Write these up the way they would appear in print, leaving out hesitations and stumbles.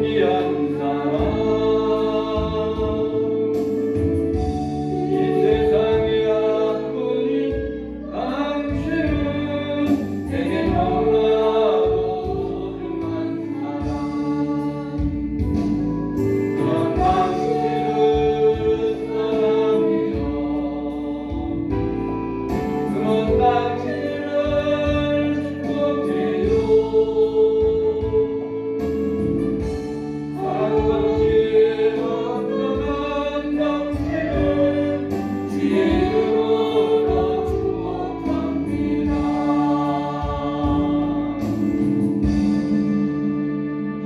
위한 사람 이 세상의 아픔이 당신은 내게 너무나도 소중한 사람 그런 당신은 사람이여 그런 당신을 축복해요 사랑받기에 완전한 당신을 주의 이름으로 축복합니다.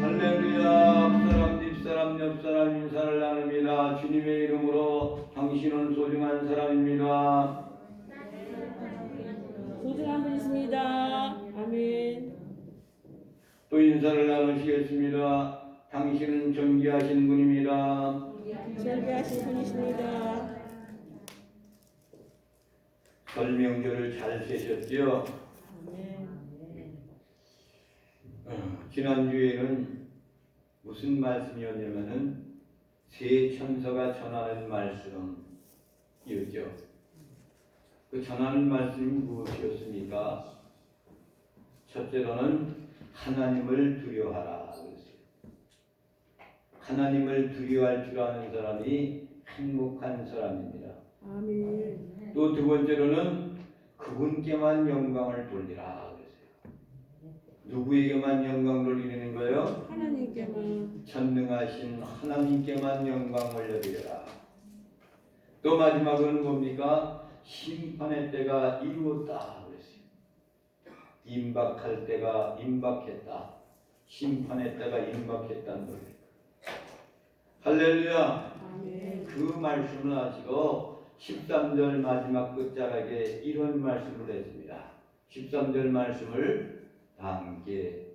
할렐루야. 앞사람 뒷사람 옆사람 인사를 나눕니다. 주님의 이름으로 당신은 소중한 사람입니다. 소중한 분이십니다. 아멘. 또 인사를 나누시겠습니다. 당신은 존귀하신 분입니다. 존귀하신 분이십니다. 설명절을 잘 세셨죠? 아멘. 지난주에는 무슨 말씀이었냐면은 세 천사가 전하는 말씀이었죠. 그 전하는 말씀이 무엇이었습니까? 첫째로는 하나님을 두려워하라 그랬어요. 하나님을 두려워할 줄 아는 사람이 행복한 사람입니다. 아멘. 또 두 번째로는 그분께만 영광을 돌리라 그랬어요. 누구에게만 영광 돌리는 거예요? 하나님께만. 전능하신 하나님께만 영광 올려드려라. 또 마지막은 뭡니까? 심판의 때가 이루었다 그랬어요. 임박할 때가 임박했다. 심판의 때가 임박했다는 거예요. 할렐루야. 아멘. 그 말씀을 하시고 13절 마지막 끝자락에 이런 말씀을 했습니다. 13절 말씀을 다 함께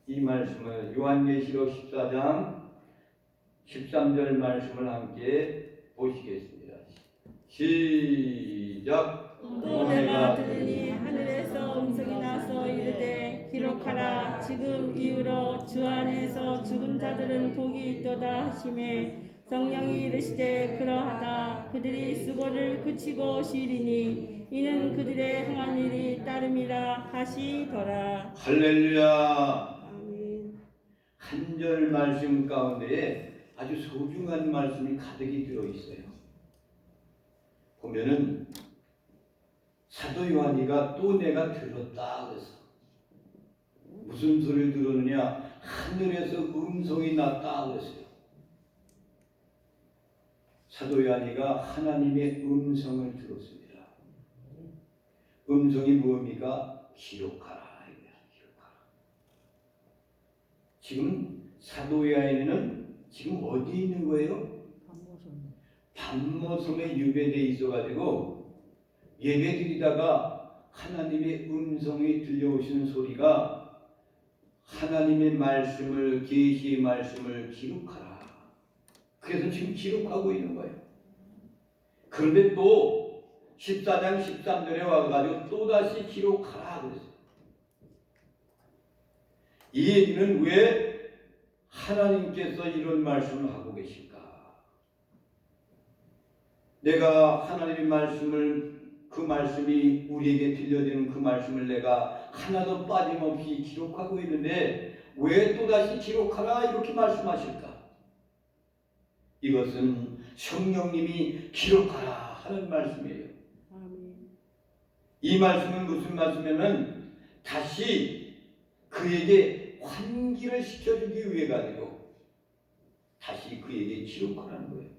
이 말씀을 요한계시록 14장 13절 말씀을 함께 보시겠습니다. 시작. 또 내가 들으니 하늘에서 음성이 나서 이르되 기록하라 지금 이후로 주 안에서 죽은 자들은 복이 있도다 하시매 성령이 이르시되 그러하다 그들이 수고를 그치고 쉬리니 이는 그들의 행한 일이 따름이라 하시더라. 할렐루야. 아멘. 한 절 말씀 가운데에 아주 소중한 말씀이 가득히 들어있어요. 보면은 사도 요한이가 또 내가 들었다 그래서 무슨 소리를 들었느냐? 하늘에서 음성이 났다 그랬어요. 사도 요한이가 하나님의 음성을 들었습니다. 음성이 뭡니까? 기록하라. 기록하라. 지금 사도 요한이는 지금 어디 있는 거예요? 밤모섬에 유배되어 있어가지고 예배드리다가 하나님의 음성이 들려오시는 소리가 하나님의 말씀을 계시의 말씀을 기록하라. 그래서 지금 기록하고 있는 거예요. 그런데 또 14장 13절에 와가지고 또다시 기록하라 그랬어요. 이 얘기는 왜 하나님께서 이런 말씀을 하고 계실까? 내가 하나님의 말씀을 그 말씀이 우리에게 들려지는 그 말씀을 내가 하나도 빠짐없이 기록하고 있는데 왜 또다시 기록하라 이렇게 말씀하실까? 이것은 성령님이 기록하라 하는 말씀이에요. 이 말씀은 무슨 말씀이냐면 다시 그에게 환기를 시켜주기 위해 가지고 다시 그에게 기록하라는 거예요.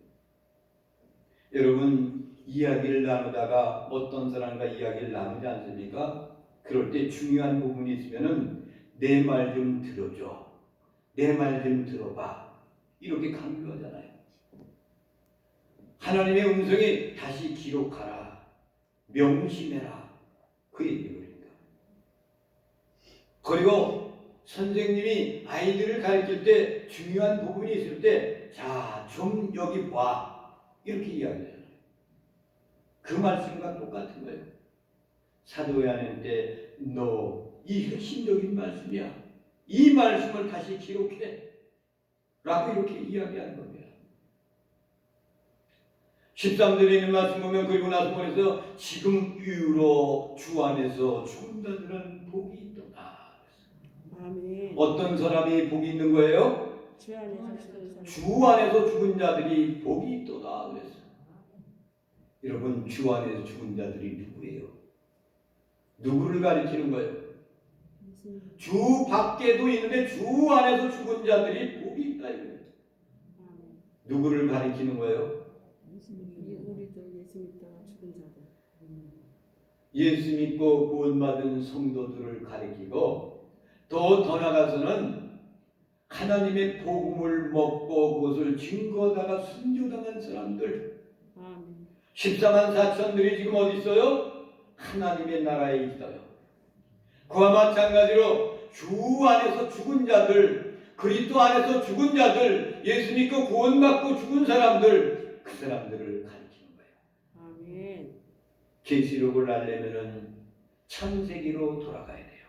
여러분 이야기를 나누다가 어떤 사람과 이야기를 나누지 않습니까? 그럴 때 중요한 부분이 있으면은 내 말 좀 들어줘. 내 말 좀 들어봐. 이렇게 강조하잖아요. 하나님의 음성이 다시 기록하라. 명심해라. 그 얘기입니다. 그리고 선생님이 아이들을 가르칠 때 중요한 부분이 있을 때 자, 좀 여기 봐. 이렇게 이야기해요. 그 말씀과 똑같은 거예요. 사도 요한한테 너 이 핵심적인 말씀이야. 이 말씀을 다시 기록해. 라고 이렇게 이야기하는 겁니다. 13절에 있는 말씀 보면 그리고 나서 그래서 지금 이후로 주 안에서 죽은 자들은 복이 있도다. 아멘. 어떤 사람이 복이 있는 거예요? 주 안에서 죽은 사람. 주 안에서 죽은 자들이 복이 있도다 그랬어요. 여러분, 주 안에서 죽은 자들이 누구예요? 누구를 가리키는 거예요? 주 밖에도 있는데 주 안에서 죽은 자들이 복이 있다 이거예요. 누구를 가리키는 거예요? 우리도 예수 믿다가 죽은 자들. 예수 믿고 구원받은 성도들을 가리키고 더 나아가서는 하나님의 복음을 먹고 그것을 증거하다가 순교당한 사람들, 아멘. 14만 4천들이 지금 어디 있어요? 하나님의 나라에 있어요. 그와 마찬가지로 주 안에서 죽은 자들, 그리스도 안에서 죽은 자들, 예수 믿고 구원받고 죽은 사람들, 그 사람들을 가리키는 거예요. 아멘. 계시록을 알려면은 창세기로 돌아가야 돼요.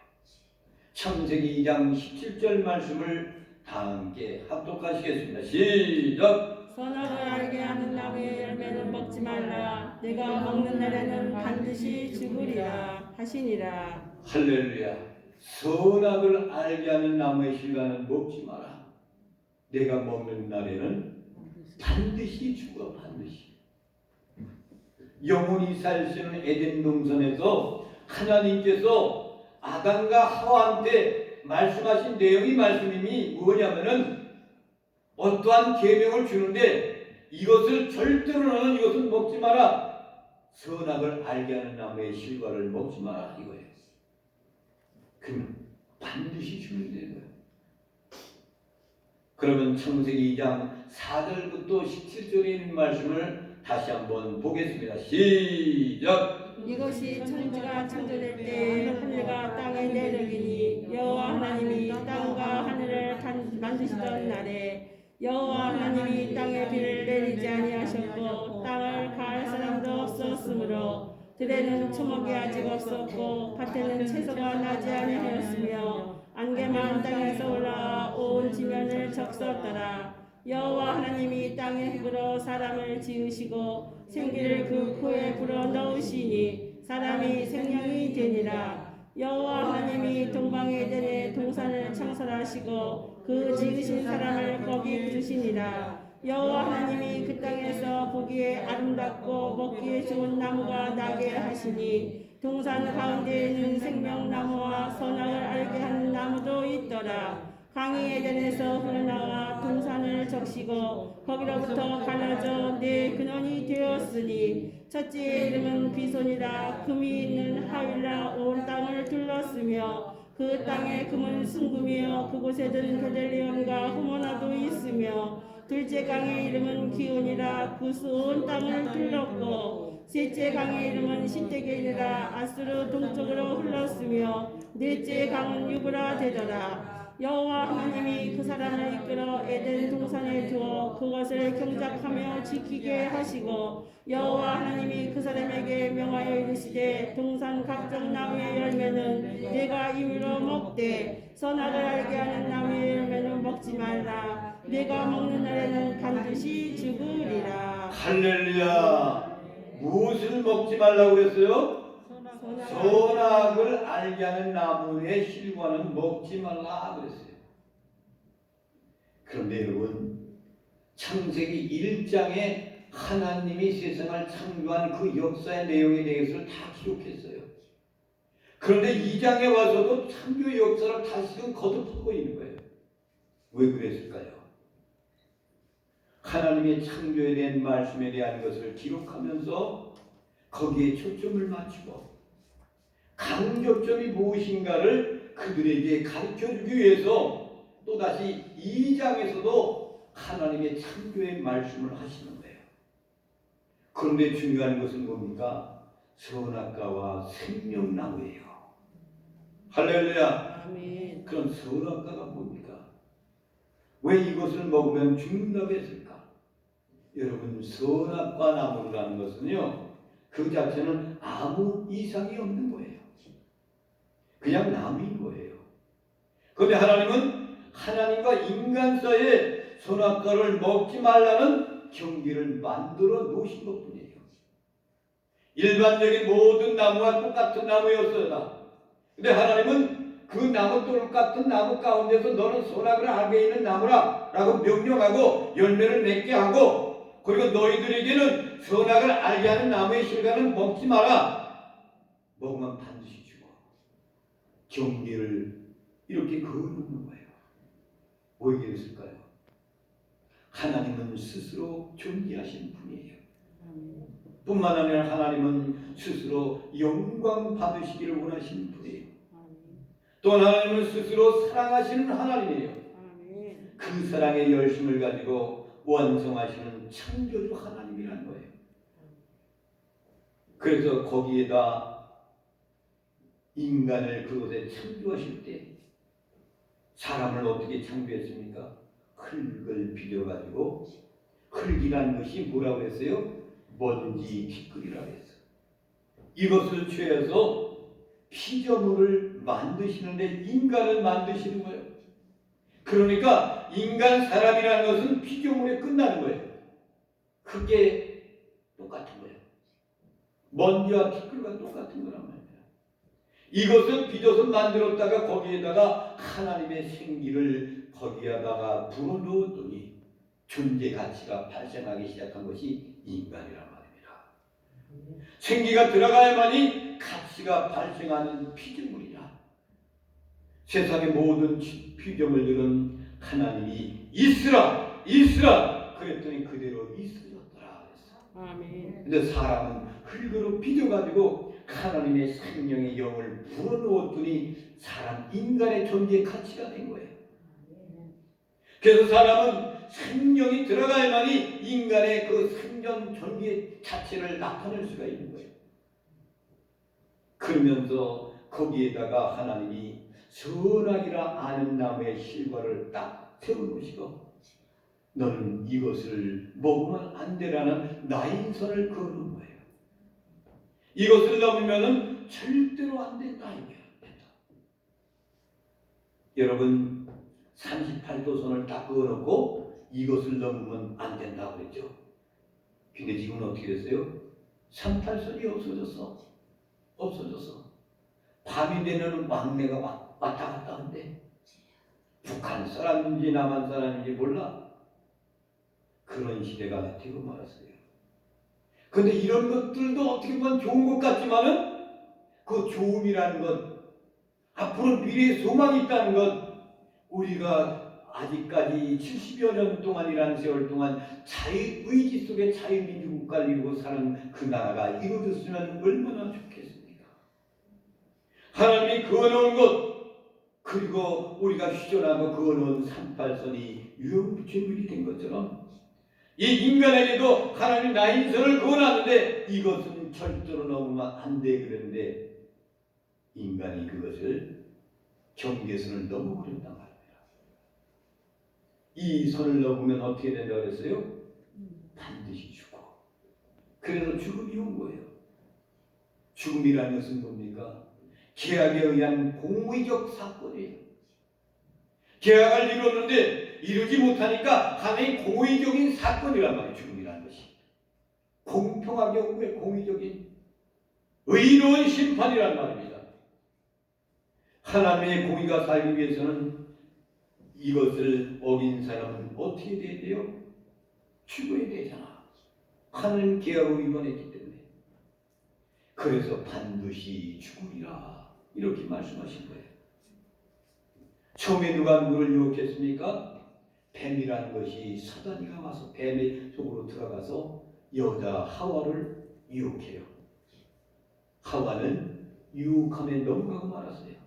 창세기 2장 17절 말씀을 다 함께 합독하시겠습니다. 시작. 선악을 알게 하는 나무의 열매는 먹지 말라. 내가 먹는 날에는 반드시 죽으리라 하시니라. 할렐루야. 선악을 알게 하는 나무의 실과는 먹지 마라. 내가 먹는 날에는 반드시 죽어. 반드시. 영원히 살 수 있는 에덴 동산에서 하나님께서 아담과 하와한테 말씀하신 내용이 말씀이 뭐냐면은 어떠한 계명을 주는데 이것을 절대로는 이것은 먹지 마라. 선악을 알게 하는 나무의 실과를 먹지 마라 이거예요. 그러면 반드시 죽는다는 거예요. 그러면 창세기 2장 4절부터 17절에 있는 말씀을 다시 한번 보겠습니다. 시작. 이것이 천지가 창조될 때 하늘과 땅의 내력이니 여호와 하나님이 땅과 하늘을 만드시던 날에 여호와 하나님이 땅에 비를 내리지 아니하셨고 땅을 가할 사람도 없었으므로 들에는 초목이 아직 없었고 밭에는 채소가 나지 아니하였으며 안개만 땅에서 올라와 온 지면을 적셨더라. 여호와 하나님이 땅에 흙으로 사람을 지으시고 생기를 그 코에 불어 넣으시니 사람이 생명이 되니라. 여호와 하나님이 동방의 에덴에 동산을 창설하시고 그 지으신 사람을 거기 두시니라. 여호와 하나님이 그 땅에서 보기에 아름답고 먹기에 좋은 나무가 나게 하시니 동산 가운데에는 생명나무와 선악을 알게 하는 나무도 있더라. 강이 에덴에서 흘러나와 동산을 적시고 거기로부터 갈라져 네 근원이 되었으니 첫째의 이름은 비손이라. 금이 있는 하윌라 온 땅을 둘렀으며 그 땅에 금은 순금이요 그곳에는 베델리엄과 후모나도 있으며 둘째 강의 이름은 기온이라. 구스 온 땅을 둘렀고 셋째 강의 이름은 신데게이라. 아수르 동쪽으로 흘렀으며 넷째 강은 유브라 되더라. 여호와 하나님이 그 사람을 이끌어 에덴 동산에 두어 그것을 경작하며 지키게 하시고 여호와 하나님이 그 사람에게 명하여 이르시되 동산 각종 나무의 열매는 내가 임의로 먹되 선악을 알게 하는 나무의 열매는 먹지 말라. 내가 먹는 날에는 반드시 죽으리라. 할렐루야. 무엇을 먹지 말라고 그랬어요? 선악을 알게 하는 나무의 실과는 먹지 말라 그랬어요. 그런데 여러분, 창세기 1장에 하나님이 세상을 창조한 그 역사의 내용에 대해서 다 기록했어요. 그런데 2장에 와서도 창조의 역사를 다시금 거듭하고 있는 거예요. 왜 그랬을까요? 하나님의 창조에 대한 말씀에 대한 것을 기록하면서 거기에 초점을 맞추고 강조점이 무엇인가를 그들에게 가르쳐주기 위해서 또다시 2장에서도 하나님의 창조의 말씀을 하시는 거예요. 그런데 중요한 것은 뭡니까? 선악과와 생명나무예요. 할렐루야. 아멘. 그럼 선악과가 뭡니까? 왜 이것을 먹으면 죽는다고 했을까? 여러분, 선악과 나무라는 것은요, 그 자체는 아무 이상이 없는 거예요. 그냥 나무인 거예요. 그런데 하나님은 하나님과 인간 사이에 선악과를 먹지 말라는 경계를 만들어 놓으신 것뿐이에요. 일반적인 모든 나무와 똑같은 나무였어요. 근데 하나님은 그 나무 똑같은 나무 가운데서 너는 선악을 알게 있는 나무라 라고 명령하고 열매를 맺게 하고, 그리고 너희들에게는 선악을 알게 하는 나무의 실과는 먹지 마라. 먹으면 반드시 죽어. 경계를 이렇게 그어놓는 거예요. 왜 그랬을까요? 하나님은 스스로 존귀하신 분이에요. 뿐만 아니라 하나님은 스스로 영광 받으시기를 원하시는 분이에요. 또 하나님은 스스로 사랑하시는 하나님이에요. 그 사랑의 열심을 가지고 완성하시는 창조주 하나님이라는 거예요. 그래서 거기에다 인간을 그곳에 창조하실 때 사람을 어떻게 창조했습니까? 흙을 빚어가지고, 흙이라는 것이 뭐라고 했어요? 먼지 티끌이라고 했어요. 이것을 취해서 피조물을 만드시는데 인간을 만드시는 거예요. 그러니까 인간 사람이라는 것은 피조물에 끝나는 거예요. 그게 똑같은 거예요. 먼지와 티끌과 똑같은 거란 말이에요. 이것을 빚어서 만들었다가 거기에다가 하나님의 생기를 거기에다가 불어넣었더니 존재 가치가 발생하기 시작한 것이 인간이란 말입니다. 생기가 들어가야만이 가치가 발생하는 피조물이다. 세상의 모든 피조물들은 하나님이 있으라 있으라 그랬더니 그대로 있어졌더라 그랬어. 근데 사람은 흙으로 빚어가지고 하나님의 생명의 영을 불어넣었더니 사람 인간의 존재의 가치가 된 거예요. 그래서 사람은 생명이 들어가야만이 인간의 그 생전 존재 자체를 나타낼 수가 있는 거예요. 그러면서 거기에다가 하나님이 선악이라 아는 나무의 실과를 딱 세워놓으시고, 너는 이것을 먹으면 안 되라는 나인선을 그어놓은 거예요. 이것을 넘으면은 절대로 안 된다 이거예요. 여러분 38도 선을 딱 그어놓고 이것을 넘으면 안 된다고 그랬죠. 근데 지금은 어떻게 됐어요? 38선이 없어졌어. 밤이 되면 왕래가 왔다 갔다 한대. 북한 사람인지 남한 사람인지 몰라. 그런 시대가 되고 말았어요. 근데 이런 것들도 어떻게 보면 좋은 것 같지만은 그 좋음이라는 것, 앞으로 미래의 소망이 있다는 것, 우리가 아직까지 70여 년 동안이라는 세월 동안 자유의지 속에 자유민주 국가를 이루고 사는 그 나라가 이루어졌으면 얼마나 좋겠습니까? 하나님이 그어놓은 것, 그리고 우리가 휴전하고 그어놓은 38선이 유형부처물이 된 것처럼 이 인간에게도 하나님 나인선을 그어놨는데 이것은 절대로 넘으면 안 돼 그랬는데 인간이 그것을 경계선을 넘어버렸단 말입니다. 이 선을 넘으면 어떻게 된다고 그랬어요? 반드시 죽어. 그래서 죽음이 온 거예요. 죽음이라는 것은 뭡니까? 계약에 의한 공의적 사건이에요. 계약을 이뤘는데 이루지 못하니까 하나의 공의적인 사건이란 말이에요. 죽음이라는 것이 공평하게 왜 공의적인 의로운 심판이란 말입니다. 하나님의 공의가 살기 위해서는 이것을 어긴 사람은 어떻게 돼야 돼요? 죽어야 되잖아. 하나님 계약을 위반했기 때문에. 그래서 반드시 죽으리라 이렇게 말씀하신 거예요. 처음에 누가 누구를 유혹했습니까? 뱀이라는 것이 사단이가 와서 뱀의 속으로 들어가서 여자 하와를 유혹해요. 하와는 유혹함에 넘어가고 말았어요.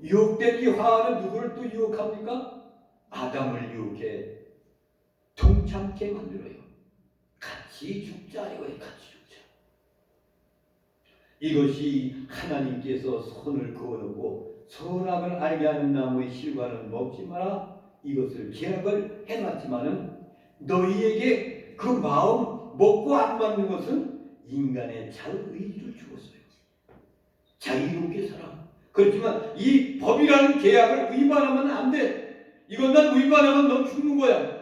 유혹된 이 하와는 누구를 또 유혹합니까? 아담을 유혹해 동참케 만들어요. 같이 죽자 이거예요. 같이 죽자. 이것이 하나님께서 선을 그어놓고 선악을 알게 하는 나무의 실과는 먹지 마라. 이것을 계약을 해놨지만은 너희에게 그 마음 먹고 안 받는 것은 인간의 자유의지를 주었어요. 자유롭게 살아. 그렇지만 이 법이라는 계약을 위반하면 안 돼. 이건 난 위반하면 넌 죽는 거야.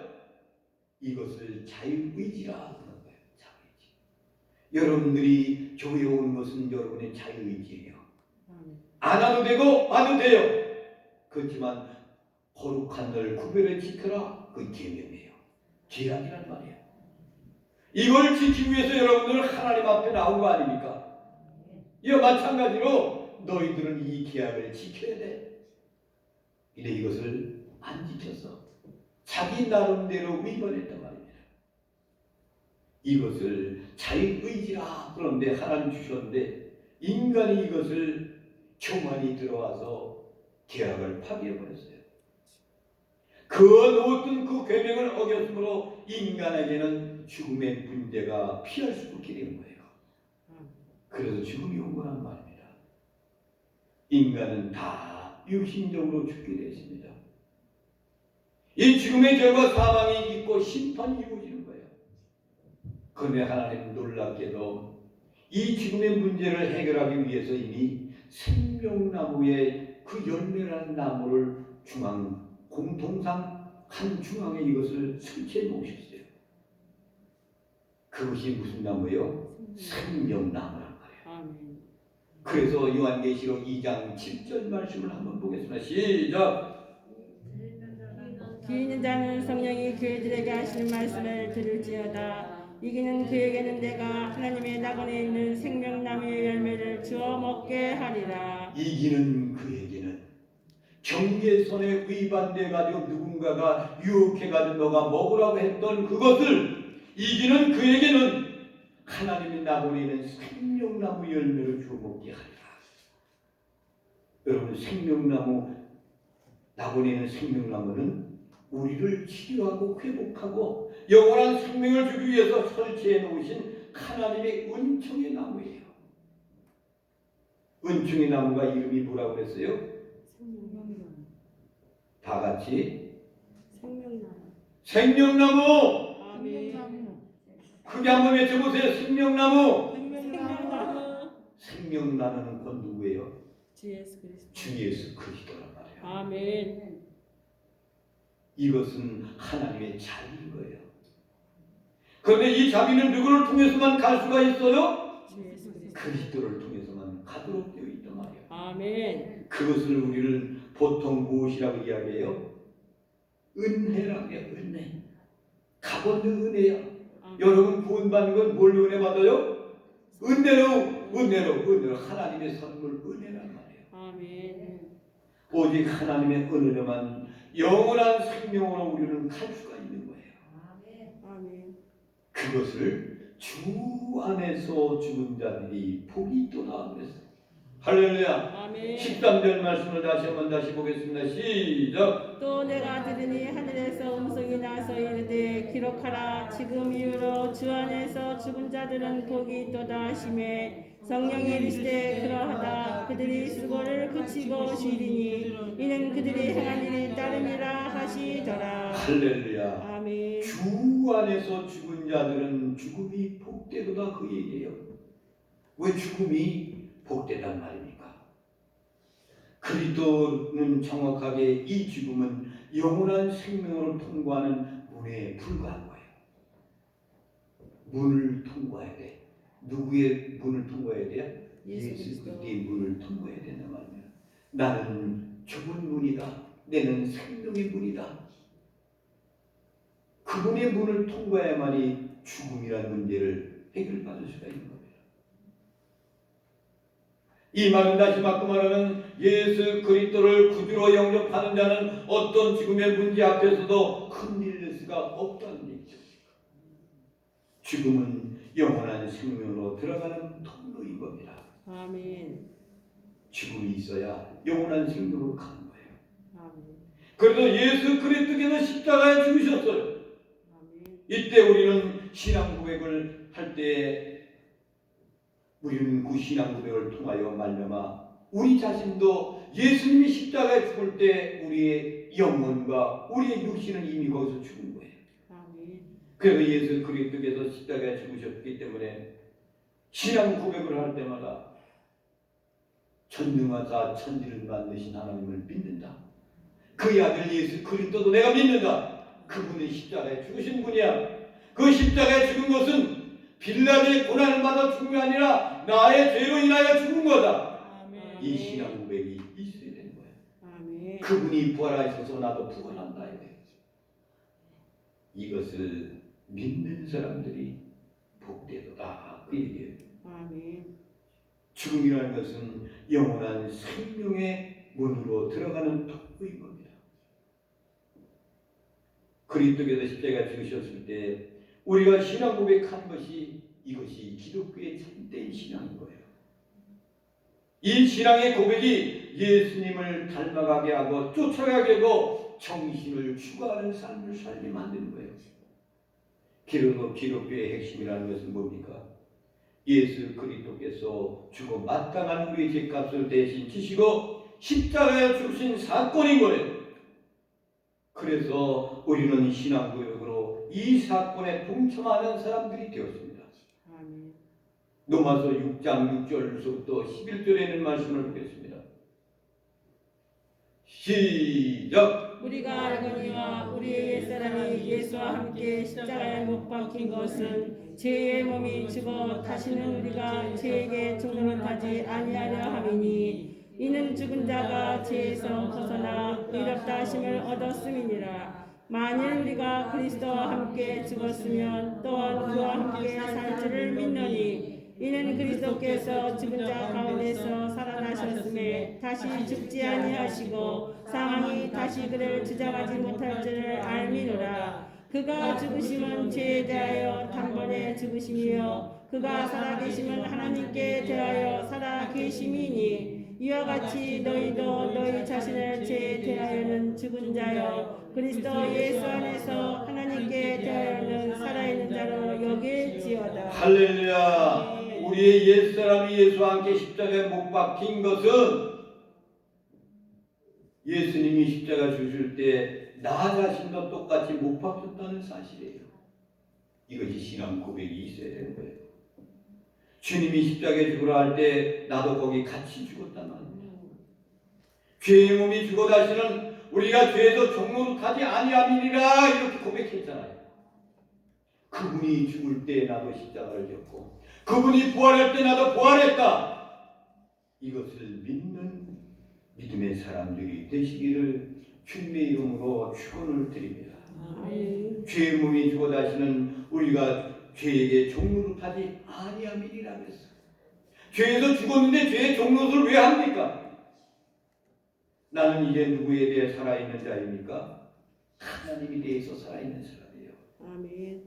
이것을 자유의지라 하는 거예요. 자유의지. 여러분들이 교회에 오는 것은 여러분의 자유의지예요. 안 와도 되고 와도 돼요. 그렇지만 거룩한 날 구별을 지켜라. 그 계명이에요. 계약이란 말이에요. 이걸 지키기 위해서 여러분들 하나님 앞에 나온 거 아닙니까? 이와 마찬가지로 너희들은 이 계약을 지켜야 돼. 근데 이것을 안 지켰어. 자기 나름대로 위반했단 말입니다. 이것을 자유의지라 그런데 하나님 주셨는데 인간이 이것을 교만이 들어와서 계약을 파기해버렸어요. 그어놓았던 그 계명을 어겼으므로 인간에게는 죽음의 문제가 피할 수 없게 된 거예요. 그래서 죽음이 온 거란 말입니다. 인간은 다 육신적으로 죽게 됐습니다. 이 죽음의 결과 사망이 있고 심판이 이루어지는 거예요. 그런데 하나님 놀랍게도 이 죽음의 문제를 해결하기 위해서 이미 생명나무의 그 열매라는 나무를 공통상 한 중앙에 이것을 설치해 놓으셨어요. 그것이 무슨 나무예요? 생명나무란 말이에요. 그래서 요한계시록 2장 7절 말씀을 한번 보겠습니다. 시작. 귀 있는 자는 성령이 교회들에게 하시는 말씀을 들을지어다. 이기는 그에게는 내가 하나님의 낙원에 있는 생명나무의 열매를 주어 먹게 하리라. 이기는 그에게는 경계선에 위반돼 가지고 누군가가 유혹해 가지고 너가 먹으라고 했던 그것을 이기는 그에게는 하나님의 낙원에 있는 생명나무 열매를 주어 먹게 하리라. 여러분, 생명나무, 낙원에 있는 생명나무는 우리를 치료하고 회복하고 영원한 생명을 주기 위해서 설치해 놓으신 하나님의 은총의 나무예요. 은총의 나무가 이름이 뭐라고 그랬어요? 다 같이 생명나무. 크게 한번 외쳐보세요. 생명나무. 생명나무는 곧 누구예요? 주 예수 그리스도란 말이에요. 아멘. 이것은 하나님의 자비인 거예요. 그런데 이 자비는 누구를 통해서만 갈 수가 있어요? 그리스도를 통해서만 가도록 되어 있단 말이에요. 아멘. 그것을 우리는 보통 무엇이라고 이야기해요? 은혜라고 해요. 은혜. 값없는 은혜야. 여러분 구원받는 건 뭘로 은혜 받아요? 은혜로 하나님의 선물 은혜란 말이에요. 아멘. 오직 하나님의 은혜로만 영원한 생명으로 우리는 갈 수가 있는 거예요. 아멘. 그것을 주 안에서 죽은 자들이 복이 있도다 그랬어요. 할렐루야. 아멘. 13절 말씀을 다시 보겠습니다. 시작. 또 내가 들으니 하늘에서 음성이 나서 이르되 기록하라. 지금 이후로 주 안에서 죽은 자들은 복이 있도다 하시매 성령이 이르시되 그러하다. 그들이 수고를 그치고 쉬리니 이는 그들이 행한 일이 따름이라 하시더라. 할렐루야. 아멘. 주 안에서 죽은 자들은 죽음이 복되도다 그 얘기예요. 왜 죽음이 복되단 말입니까? 그리스도는 정확하게 이 죽음은 영원한 생명으로 통과하는 문에 불과한 거예요. 문을 통과해야 돼. 누구의 문을 통과해야 돼요? 예수 그리스도의 문을 통과해야 된단 말이에요. 나는 좁은 문이다. 내는 생명의 문이다. 그분의 문을 통과해야만이 죽음이라는 문제를 해결받을 수가 있는 겁니다. 이 말은 다시 바꿔 말하는 예수 그리스도를 구주로 영접하는 자는 어떤 죽음의 문제 앞에서도 흔들릴 수가 없다는 얘기죠. 죽음은 영원한 생명으로 들어가는 통로인 겁니다. 아멘. 죽음이 있어야 영원한 생명으로 가는 거예요. 아멘. 그래서 예수 그리스도께서 십자가에 죽으셨어요. 아멘. 이때 우리는 신앙 고백을 할 때 우리는 그 신앙 고백을 통하여 말미암아 우리 자신도 예수님이 십자가에 죽을 때 우리의 영혼과 우리의 육신은 이미 거기서 죽은 거예요. 아멘. 그래서 예수 그리스도께서 십자가에 죽으셨기 때문에 신앙 고백을 할 때마다 전능하사 천지를 만드신 하나님을 믿는다. 그의 아들 예수 그리스도도 내가 믿는다. 그분이 십자가에 죽으신 분이야. 그 십자가에 죽은 것은 빌라도의 고난을 받아 죽은 게 아니라 나의 죄로 인하여 죽은 거다. 아멘. 이 신앙 고백이 있어야 되는 거야. 아멘. 그분이 부활하셔서 나도 부활한다. 이것을 믿는 사람들이 복되도다. 그 얘기예요. 아멘. 죽음이라는 것은 영원한 생명의 문으로 들어가는 통로인 겁니다. 그리스도께서 십자가에 죽으셨을 때 우리가 신앙 고백한 것이 이것이 기독교의 참된 신앙인 거예요. 이 신앙의 고백이 예수님을 닮아가게 하고 쫓아가게 하고 정신을 추구하는 삶을 살게 만드는 거예요. 기독교의 핵심이라는 것은 뭡니까? 예수 그리스도께서 죽어 마땅한 우리의 죄값을 대신 지시고 십자가에 죽으신 사건인 거예요. 그래서 우리는 신앙고백으로 이 사건에 동참하는 사람들이 되었습니다. 아멘. 로마서 6장 6절부터 11절에 있는 말씀을 보겠습니다. 시작! 우리가 알거니와 우리의 옛사람이 예수와 함께 십자가에 못 박힌 것은 죄의 몸이 죽어 다시는 우리가 죄에게 종노릇하지 아니하려 함이니 이는 죽은 자가 죄에서 벗어나 의롭다 하심을 얻었음이니라. 만일 우리가 그리스도와 함께 죽었으면 또한 그와 함께 살 줄을 믿노니 이는 그리스도께서 죽은 자 가운데서 살아나셨음에 다시 죽지 아니하시고 사망이 다시 그를 주장하지 못할 줄을 알미노라. 그가 죽으심은 죄에 대하여 단번에 죽으심이요 그가 살아계심은 하나님께 대하여 살아계심이니 이와 같이 너희도 너희 자신을 죄에 대하여는 죽은 자요 그리스도 예수 안에서 하나님께 대하여는 살아있는 자로 여길지어다. 할렐루야! 우리의 옛사람이 예수와 함께 십자가에 못 박힌 것은 예수님이 십자가 주실 때 나 자신도 똑같이 못 박혔다는 사실이에요. 이것이 신앙 고백이 있어야 되는 거예요. 주님이 십자가에 죽으라 할 때 나도 거기 같이 죽었단 말입니다. 죄의 몸이 죽어 다시는 우리가 죄에서 종노릇하지 아니함이니라 이렇게 고백했잖아요. 그분이 죽을 때 나도 십자가를 졌고 그분이 부활할 때 나도 부활했다. 이것을 믿는 믿음의 사람들이 되시기를 주님의 이름으로 축원을 드립니다. 아멘. 죄의 몸이 죽어 다시는 우리가 죄에게 종노릇하지 아니함이니라 그랬어요. 죄에서 죽었는데 죄의 종노릇을 왜 합니까? 나는 이제 누구에 대해 살아있는 자입니까? 하나님에 대해서 살아있는 사람이에요. 아멘.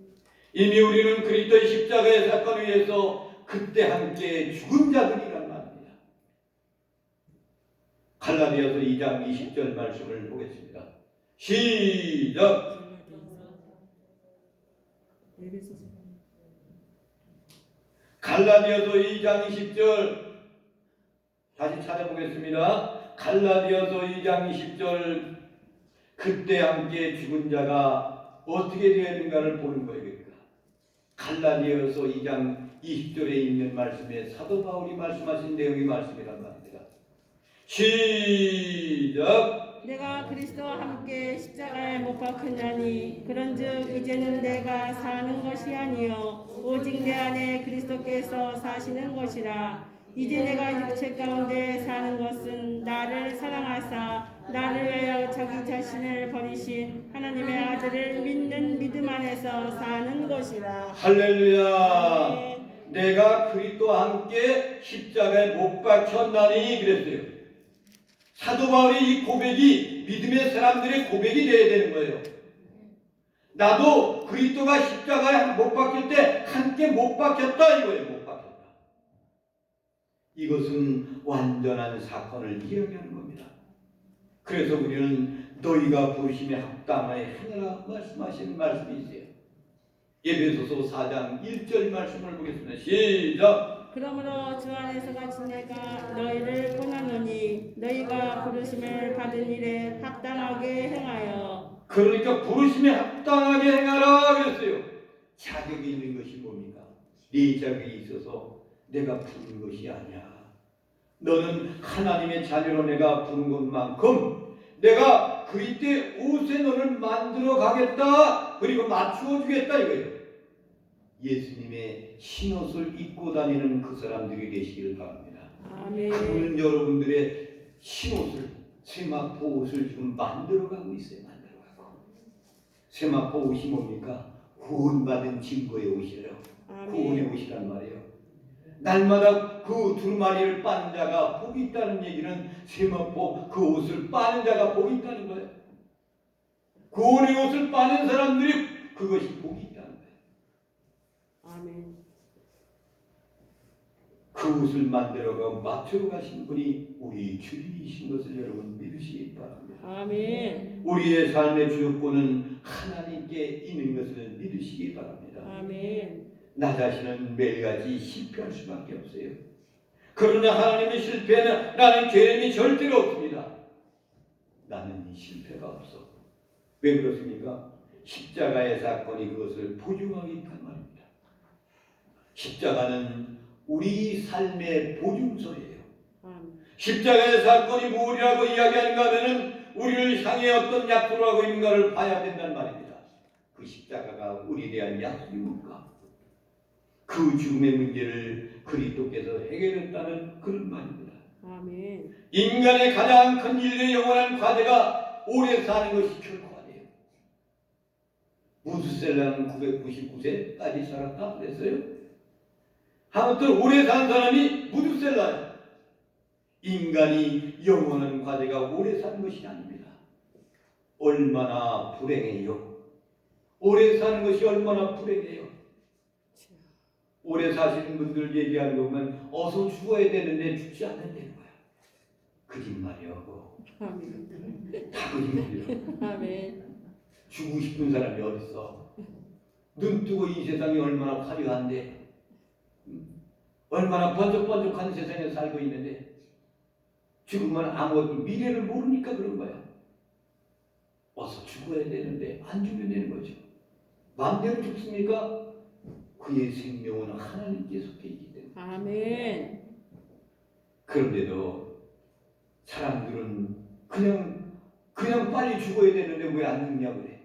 이미 우리는 그리스도의 십자가의 사건을 위해서 그때 함께 죽은 자들이란 말입니다. 갈라디아서 2장 20절 말씀을 보겠습니다. 시작! 갈라디아서 2장 20절 다시 찾아보겠습니다. 갈라디아서 2장 20절 그때 함께 죽은 자가 어떻게 되었는가를 보는 거예요. 갈라디아서 2장 20절에 있는 말씀에 사도 바울이 말씀하신 내용의 말씀이란 말입니다. 시작! 내가 그리스도와 함께 십자가에 못 박혔나니 그런즉 이제는 내가 사는 것이 아니요 오직 내 안에 그리스도께서 사시는 것이라. 이제 내가 육체 가운데 사는 것은 나를 사랑하사 나를 위하여 자기 자신을 버리신 하나님의 아들을 믿는 믿음 안에서 사는 것이라. 할렐루야! 네. 내가 그리스도와 함께 십자가에 못 박혔나니 그랬어요. 사도 바울의 이 고백이 믿음의 사람들의 고백이 되어야 되는 거예요. 나도 그리스도가 십자가에 못 박힐 때 함께 못 박혔다 이거예요. 못 박혔다. 이것은 완전한 사건을 이야기하는 겁니다. 그래서 우리는 너희가 부르심에 합당하여 행하라 말씀하시는 말씀이 있어요. 에베소서 4장 1절 말씀을 보겠습니다. 시작! 그러므로 주 안에서 같이 내가 너희를 권하노니 너희가 부르심을 받은 일에 합당하게 행하여. 그러니까 부르심에 합당하게 행하라 그랬어요. 자격이 있는 것이 뭡니까? 네 자격이 있어서 내가 부른 것이 아니야. 너는 하나님의 자녀로 내가 부른 것만큼 내가 그리 때 옷에 너를 만들어 가겠다. 그리고 맞추어 주겠다 이거예요. 예수님의 흰옷을 입고 다니는 그 사람들이 되시기를 바랍니다. 아멘. 그분은 여러분들의 흰옷을, 세마포 옷을 지금 만들어가고 있어요. 만들어가고. 세마포 옷이 뭡니까? 구원받은 증거의 옷이에요. 구원의 옷이란 말이에요. 날마다 그 두루마리를 빠는 자가 복이 있다는 얘기는 세마포 그 옷을 빠는 자가 복이 있다는 거예요. 구원의 옷을 빠는 사람들이 그것이 복이 있다는 거예요. 아멘. 그 옷을 만들어가 맞추어 가신 분이 우리 주님이신 것을 여러분 믿으시기 바랍니다. 아멘. 우리의 삶의 주요권은 하나님께 있는 것을 믿으시기 바랍니다. 아멘. 나 자신은 매일같이 실패할 수밖에 없어요. 그러나 하나님의 실패는 나는 괴lem이 절대로 없습니다. 나는 실패가 없어. 왜 그렇습니까? 십자가의 사건이 그것을 보증하기 있단 말입니다. 십자가는 우리 삶의 보증서예요. 십자가의 사건이 무엇이라고 이야기하는가 하면 우리를 향해 어떤 약속을 하고 있는가를 봐야 된단 말입니다. 그 십자가가 우리에 대한 약속이 뭘까? 그 죽음의 문제를 그리스도께서 해결했다는 그런 말입니다. 아멘. 인간의 가장 큰 인류의 영원한 과제가 오래 사는 것이 결코 아니에요. 무드셀라는 999세까지 살았다 그랬어요. 아무튼 오래 산 사람이 무드셀라예요. 인간이 영원한 과제가 오래 사는 것이 아닙니다. 얼마나 불행해요. 오래 사는 것이 얼마나 불행해요. 오래 사시는 분들 얘기하는 거 보면 어서 죽어야 되는데 죽지 않는다는 거야. 거짓말이요. 아멘. 다 거짓말이요. 아멘. 죽고 싶은 사람이 어딨어. 눈 뜨고 이 세상이 얼마나 화려한데, 얼마나 번쩍번쩍한 세상에 살고 있는데 죽으면 아무것도 미래를 모르니까 그런 거야. 어서 죽어야 되는데 안 죽으면 되는 거죠. 마음대로 죽습니까? 그의 생명은 하나님께 속해 있기 때문에. 아멘. 그런데도 사람들은 그냥 빨리 죽어야 되는데 왜 안 죽냐고 그래.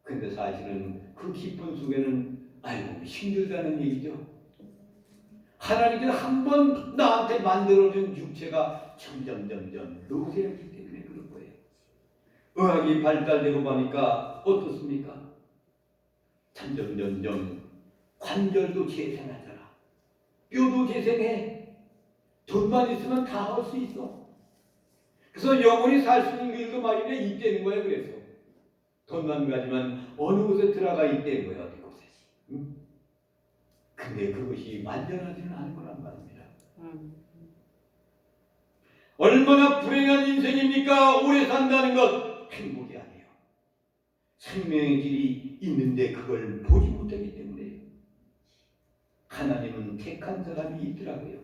근데 사실은 그 기쁜 속에는 아이고 힘들다는 얘기죠. 하나님께서 한 번 나한테 만들어준 육체가 점점 노쇠하기 때문에 그런 거예요. 의학이 발달되고 보니까 어떻습니까? 점점 관절도 재생하잖아. 뼈도 재생해. 돈만 있으면 다 할 수 있어. 그래서 영원히 살 수 있는 길도 말이냐 있다는 거예요. 그래서 돈만 가지면 어느 곳에 들어가 있다는 거예요. 어디 곳에. 응? 근데 그것이 완전하지는 않은 거란 말입니다. 얼마나 불행한 인생입니까? 오래 산다는 것 행복이 아니에요. 생명의 길이 있는데 그걸 보지 못하기 때문에 하나님은 택한 사람이 있더라고요.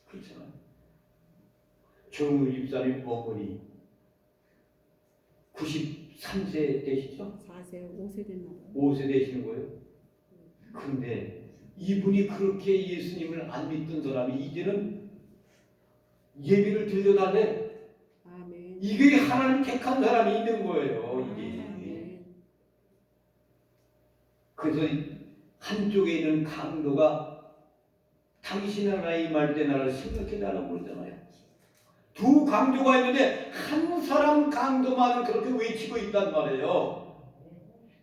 그렇잖아요. 정우 집사님 어머니 93세 되시죠? 4세, 5세 됐나 봐요. 5세 되시는 거예요. 그런데 이분이 그렇게 예수님을 안 믿던 사람이 이제는 예배를 드려달래. 아멘. 이게 하나님 택한 사람이 있는 거예요. 이게. 아멘. 그래서 한쪽에 있는 강도가 당신의 나라의 말 때 나를 생각해달라고 그러잖아요. 두 강도가 있는데 한 사람 강도만 그렇게 외치고 있단 말이에요.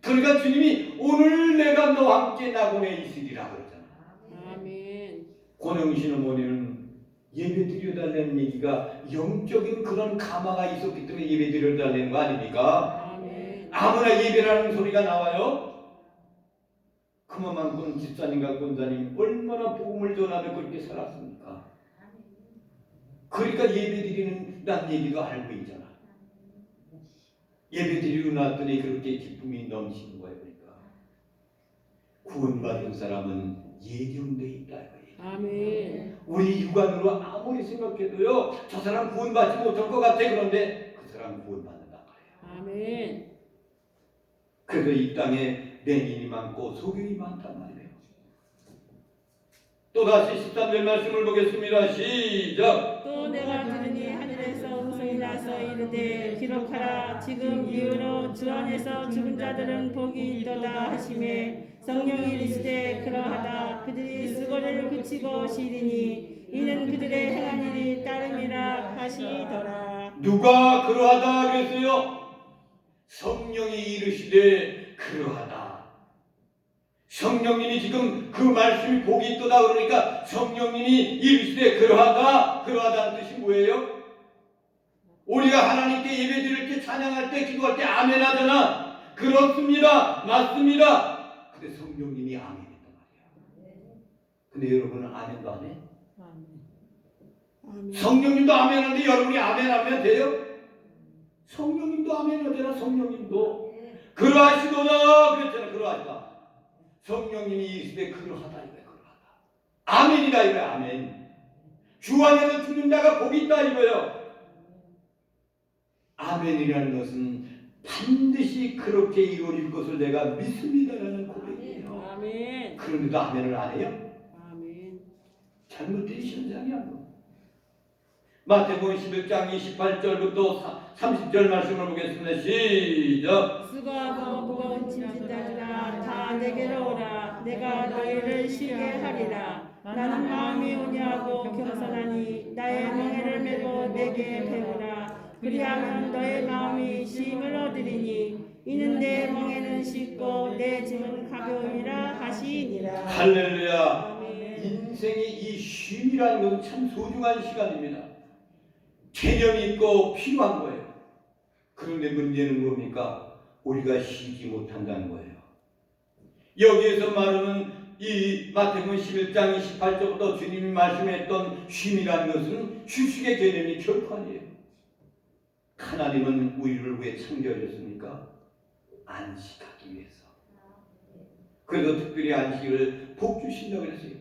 그러니까 주님이 오늘 내가 너와 함께 낙원에 있으리라 그러잖아요. 아멘. 권영신 어머니는 예배 드려달라는 얘기가 영적인 그런 감화가 있었기 때문에 예배 드려달라는 거 아닙니까? 아멘. 아무나 예배라는 소리가 나와요? 그만큼 집사님과 권사님 얼마나 복음을 전하며 그렇게 살았습니까? 그러니까 예배 드리는 얘기도 알고 있잖아. 예배 드리고 났더니 그렇게 기쁨이 넘치는 거예요. 그러니까 구원받은 사람은 예정돼 있다 이거예요. 아멘. 우리 육안으로 아무리 생각해도요 저 사람 구원받지 못할 것 같아. 그런데 그 사람 구원받는단 말이에요. 아멘. 그래서 이 땅에 맹인이 많고 소경이 많단 말이에요. 또다시 13절 말씀을 보겠습니다. 시작. 또 내가 들으니 하늘에서 음성이 나서 이르되 기록하라 지금 이후로 주 안에서 죽은 자들은 복이 있도다 하시매 성령이 이르시되 그러하다 그들이 수고를 그치고 쉬리니 이는 그들의 행한 일이 따름이라 하시더라. 누가 그러하다 그랬어요? 성령이 이르시되 그러하다. 성령님이 지금 그 말씀이 복이 있도다 그러니까 성령님이 이르시되 그러하다. 그러하다는 뜻이 뭐예요? 우리가 하나님께 예배드릴 때 찬양할 때 기도할 때 아멘 하잖아. 그렇습니다. 맞습니다. 근데 성령님이 아멘 했단 말이야. 근데 여러분은 아멘도 안 해? 성령님도 아멘 하는데 여러분이 아멘 하면 돼요? 성령님도 아멘 하잖아. 성령님도 그러하시도다 그랬잖아. 그러하시다. 성령님이 이르시되 그러하다 이거야. 그러하다. 아멘이다 이거야. 아멘. 주 안에서 죽는 자가 복이 있다 이거예요. 아멘이라는 것은 반드시 그렇게 이루어질 것을 내가 믿습니다라는 고백이에요. 아멘. 그런데도 아멘을 안 해요? 아멘. 잘못된 현장이야. 마태복음 11장 28절부터 30절 말씀을 보겠습니다. 시작. 수고하고 무거운 짐진 자들아 다 내게로 오라 내가 너희를 쉬게 하리라. 나는 마음이 온유하고 겸손하니 나의 멍에를 메고 내게 배우라. 그리하면 너의 마음이 쉼을 얻으리니 이는 내 멍에는 쉽고 내 짐은 가벼우니라 하시니라. 할렐루야. 아멘. 인생이 이 쉼이라는 것은 참 소중한 시간입니다. 개념이 있고 필요한 거예요. 그런데 문제는 뭡니까? 우리가 쉬지 못한다는 거예요. 여기에서 말하는 이 마태복음 11장 28절부터 주님이 말씀했던 쉼이라는 것은 휴식의 개념이 결코 아니에요. 하나님은 우리를 왜 창조하셨습니까? 안식하기 위해서. 그래서 특별히 안식을 복 주신다고 그랬어요.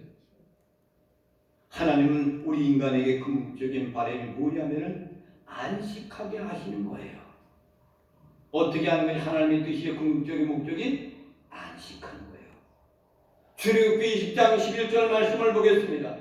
하나님은 우리 인간에게 궁극적인 바람이 뭐냐면은 안식하게 하시는 거예요. 어떻게 하는 것이 하나님의 뜻이요 궁극적인 목적이 안식하는 거예요. 출애굽기 20장 11절 말씀을 보겠습니다.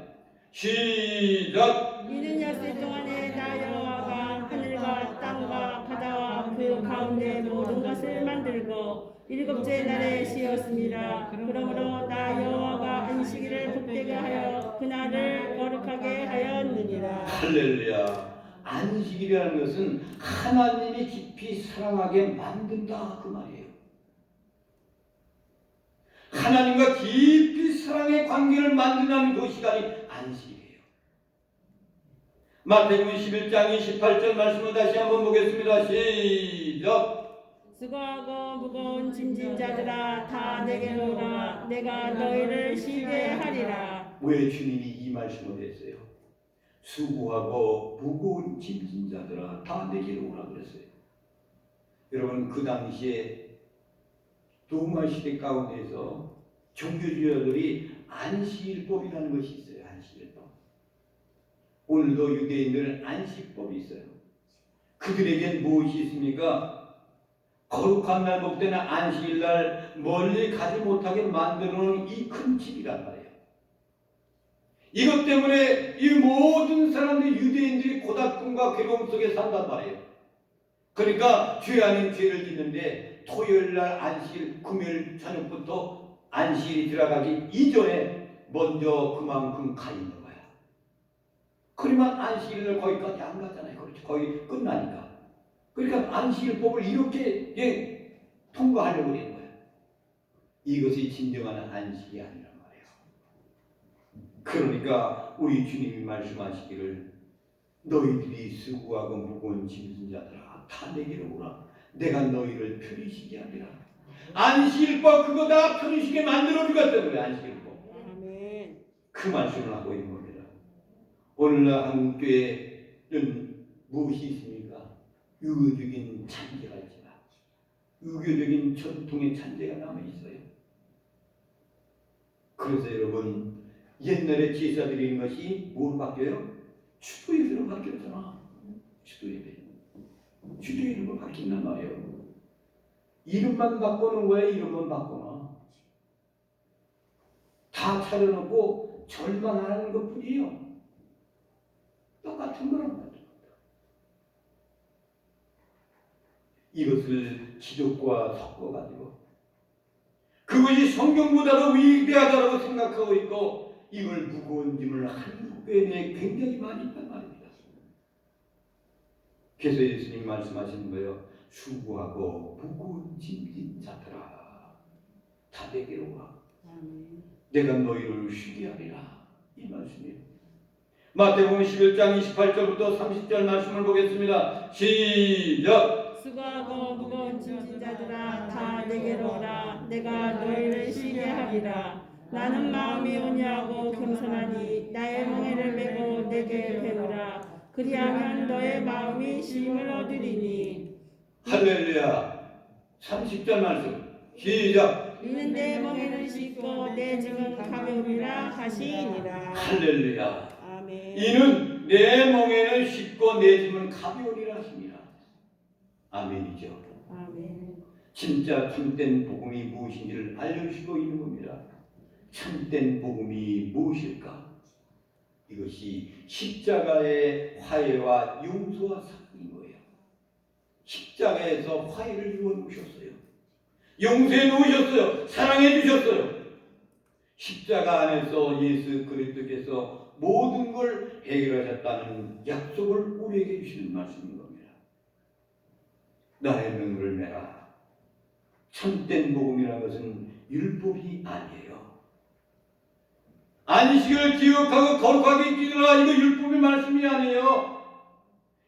시작. 이는 엿새 동안에 나 여호와가 하늘과 땅과 바다와 그 가운데 모든 것을 만들고 일곱째 날에 쉬었습니다. 그러므로 나 여호와가 안식일을 복되게 하여 그날을 거룩하게 하였느니라. 할렐루야. 안식이라는 것은 하나님이 깊이 사랑하게 만든다 그 말이에요. 하나님과 깊이 사랑의 관계를 만드는 그 시간이 안식이에요. 마태복음 11장 28절 말씀을 다시 한번 보겠습니다. 시작. 수고하고 무거운 짐진 자들아 다 내게로 오라 내가 너희를 쉬게 하리라. 왜 주님이 이 말씀을 했어요? 수고하고 무거운 짐진 자들아 다 내게로 오라 그랬어요. 여러분 그 당시에 로마 시대 가운데서 종교주의자들이 안식일법이라는 것이 있어요. 안식일법. 오늘도 유대인들 안식법이 있어요. 그들에겐 무엇이 있습니까? 거룩한 날 복되는 안식일날 멀리 가지 못하게 만들어놓은 이 큰 집이란 말이에요. 이것 때문에 이 모든 사람들 유대인들이 고달픔과 괴로움 속에 산단 말이에요. 그러니까 죄 아닌 죄를 짓는데 토요일날 안식일 금요일 저녁부터 안식일이 들어가기 이전에 먼저 그만큼 가 있는 거야. 그러면 안식일날 거기까지 안 가잖아요. 그렇지. 거의 끝나니까. 그러니까 안식일법을 이렇게 통과하려고 하는 거예요. 이것이 진정한 안식이 아니란 말이에요. 그러니까 우리 주님이 말씀하시기를 너희들이 수고하고 무거운 짐진 자들아 다 내게로 오라. 내가 너희를 편히 쉬게 하리라. 안식일법 그거 다 편히 쉬게 만들어 주겠다는 거예요. 안식일법. 아멘. 그 말씀을 하고 있는 겁니다. 오늘날 한국교회는 무엇이 있습니까? 유교적인 잔재가 있지만 유교적인 전통의 잔재가 남아있어요. 그래서 여러분 옛날에 제사 드리는 것이 뭐로 바뀌어요? 추도예배로 바뀌었잖아. 추도예배. 추도예배로 바뀐단 말이에요. 이름만 바꾸는 거야. 이름만 바꾸나. 다 차려놓고 절만 하는 것뿐이에요. 똑같은 거란 말이에요. 이것을 기독과 섞어가지고 그것이 성경보다도 위대하다고 생각하고 있고 이걸 무거운 짐을 한국에 내에 굉장히 많이 있단 말입니다. 그래서 예수님 말씀하시는 거예요. 수고하고 무거운 짐진 자들아 다 내게로 와. 내가 너희를 쉬게 하리라. 이 말씀이에요. 마태복음 11장 28절부터 30절 말씀을 보겠습니다. 시작. 수고하고 무거운 짐진 자들아 다 내게로 오라. 내가 너희를 쉬게 하리라. 나는 마음이 온유하고 겸손하니 나의 멍에를 메고 내게 배우라. 그리하면 너의 마음이 쉼을 얻으리니. 할렐루야. 30절 말씀 시작. 이는 내 멍에는 쉽고 내 짐은 가벼우리라 하시니라. 할렐루야. 아멘. 이는 내 멍에는 쉽고 내 짐은 가벼우리라 하시니라. 아멘이죠. 아멘. 진짜 참된 복음이 무엇인지를 알려주시고 있는 겁니다. 참된 복음이 무엇일까? 이것이 십자가의 화해와 용서와 사랑인 거예요. 십자가에서 화해를 이루어 놓으셨어요. 용서해 놓으셨어요. 사랑해 주셨어요. 십자가 안에서 예수 그리스도께서 모든 걸 해결하셨다는 약속을 우리에게 주시는 말씀인 겁니다. 나의 능력을 내라. 참된 복음이라는 것은 율법이 아니에요. 안식을 기억하고 거룩하게 지키라. 이거 율법의 말씀이 아니에요.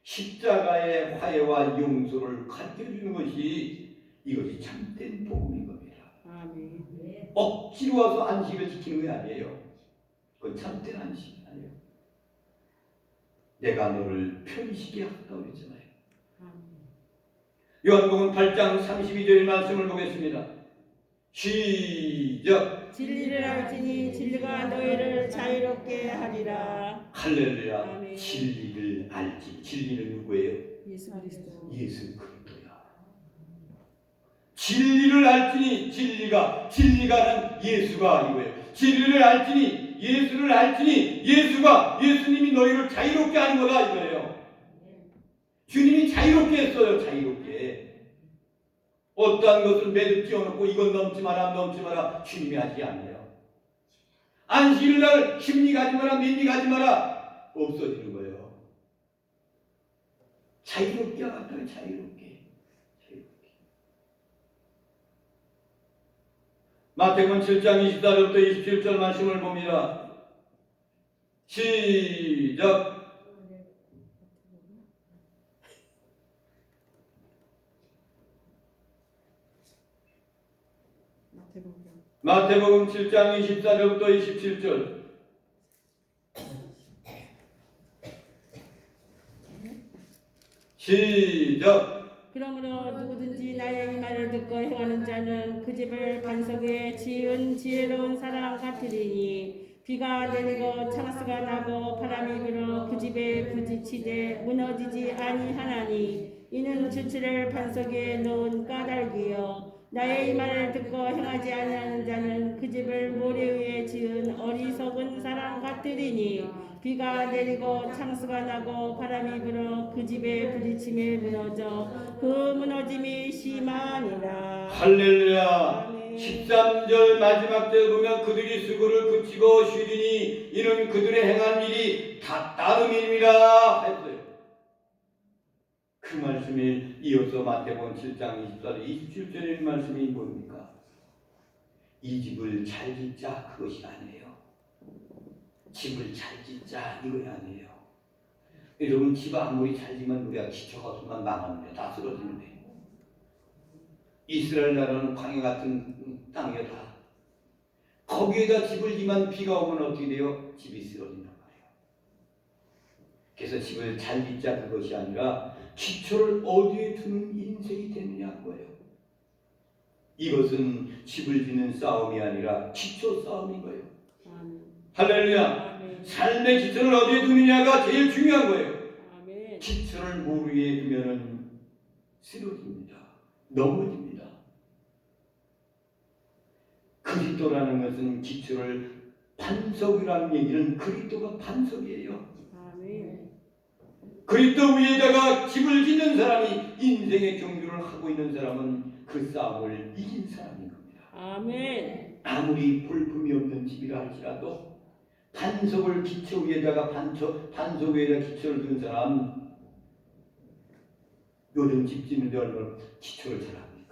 십자가의 화해와 용서를 가르쳐주는 것이 이것이 참된 복음인 겁니다. 아멘. 억지로 와서 안식을 지키는 게 아니에요. 그건 참된 안식이 아니에요. 내가 너를 편히 쉬게 하겠다고 했잖아요. 요한복음 8장 32절 말씀을 보겠습니다. 시작. 진리를 알지니 진리가 너희를 자유롭게 하리라. 할렐루야. 아멘. 진리를 알지. 진리는 누구예요? 예수 그리스도. 예수 그리스도야. 진리를 알지니 진리가는 예수가 이거예요. 진리를 알지니 예수를 알지니 예수님이 너희를 자유롭게 하는 거다 이거예요. 주님이 자유롭게 했어요. 자유롭게. 어떠한 것을 매듭 지어놓고 이건 넘지 마라 주님이 하지 않아요. 안식일 날 심리 가지 마라 민리 가지 마라 없어지는 거예요. 자유롭게 하겠다고 자유롭게. 마태복음 7장 24절부터 27절 말씀을 봅니다. 시작. 마태복음 7장 24절부터 27절. 시작. 그러므로 누구든지 나의 말을 듣고 행하는 자는 그 집을 반석 위에 지은 지혜로운 사람 같으리니 비가 내리고 창수가 나고 바람이 불어 그 집에 부딪히되 무너지지 아니하나니 이는 주치를 반석 위에 놓은 까닭이요. 나의 말을 듣고 행하지 아니하는 자는 그 집을 모래 위에 지은 어리석은 사람 같으리니 비가 내리고 창수가 나고 바람이 불어 그 집에 부딪힘에 무너져 그 무너짐이 심하니라. 할렐루야. 아멘. 13절 마지막 때 보면 그들이 수고를 그치고 쉬리니 이는 그들의 행한 일이 다 따름이니라 했어요. 그 말씀에 이어서 마태복음 7장 24절 27절의 말씀이 뭡니까? 이 집을 잘 짓자 그것이 아니에요. 집을 잘 짓자 이거 아니에요. 여러분 집 아무리 잘 지면 우리가 기초가 없으면 망하는데 다 쓰러지는데 이스라엘 나라는 광야 같은 땅이다. 거기에다 집을 지면 비가 오면 어떻게 돼요? 집이 쓰러진단 말이에요. 그래서 집을 잘 짓자 그것이 아니라 기초를 어디에 두는 인생이 되느냐 거예요. 이것은 집을 짓는 싸움이 아니라 기초 싸움인 거예요. 할렐루야. 삶의 기초를 어디에 두느냐가 제일 중요한 거예요. 기초를 모르게 두면은 쓰러집니다. 넘어집니다. 그리스도라는 것은 기초를 반석이라는 얘기는 그리스도가 반석이에요. 그리스도 위에다가 집을 짓는 사람이 인생의 경주를 하고 있는 사람은 그 싸움을 이긴 사람인 겁니다. 아멘. 아무리 볼품이 없는 집이라 할지라도 반석을 기초 위에다가 반석 위에다 기초를 둔 사람, 요즘 집 짓는데 얼마나 기초를 잘 합니다.